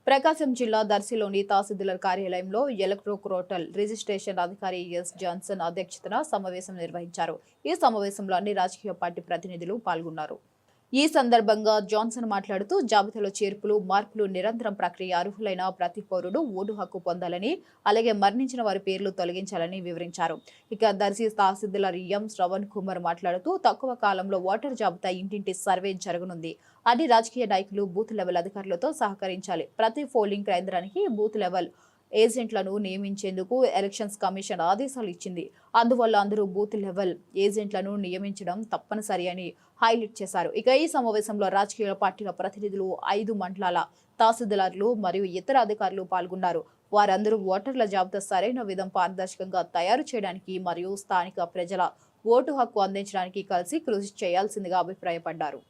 ప్రకాశం జిల్లా దర్శిలోని తహసీల్దార్ కార్యాలయంలో ఎలక్ట్రోక్రోటల్ రిజిస్ట్రేషన్ అధికారి ఎస్ జాన్సన్ అధ్యక్షతన సమావేశం నిర్వహించారు. ఈ సమావేశంలో అన్ని రాజకీయ పార్టీ ప్రతినిధులు పాల్గొన్నారు. ఈ సందర్భంగా జాన్సన్ మాట్లాడుతూ జాబితాలో చేర్పులు, మార్పులు నిరంతరం ప్రక్రియ, అర్హులైన ప్రతి పౌరుడు ఓటు హక్కు పొందాలని, అలాగే మరణించిన వారి పేర్లు తొలగించాలని వివరించారు. ఇక దర్శి తహసీల్దార్ ఎం శ్రవణ్ కుమార్ మాట్లాడుతూ తక్కువ కాలంలో ఓటర్ జాబితా ఇంటింటి సర్వే జరగనుంది. అన్ని రాజకీయ నాయకులు బూత్ లెవెల్ అధికారులతో సహకరించాలి. ప్రతి పోలింగ్ కేంద్రానికి బూత్ లెవెల్ ఏజెంట్లను నియమించేందుకు ఎలక్షన్స్ కమిషన్ ఆదేశాలు ఇచ్చింది. అందువల్ల అందరూ బూత్ లెవెల్ ఏజెంట్లను నియమించడం తప్పనిసరి అని హైలైట్ చేశారు. ఇక ఈ సమావేశంలో రాజకీయ పార్టీల ప్రతినిధులు, 5 మండలాల తహసీల్దార్లు మరియు ఇతర అధికారులు పాల్గొన్నారు. వారందరూ ఓటర్ల జాబితా సరైన విధం పారదర్శకంగా తయారు చేయడానికి మరియు స్థానిక ప్రజల ఓటు హక్కు అందించడానికి కలిసి కృషి చేయాల్సిందిగా అభిప్రాయపడ్డారు.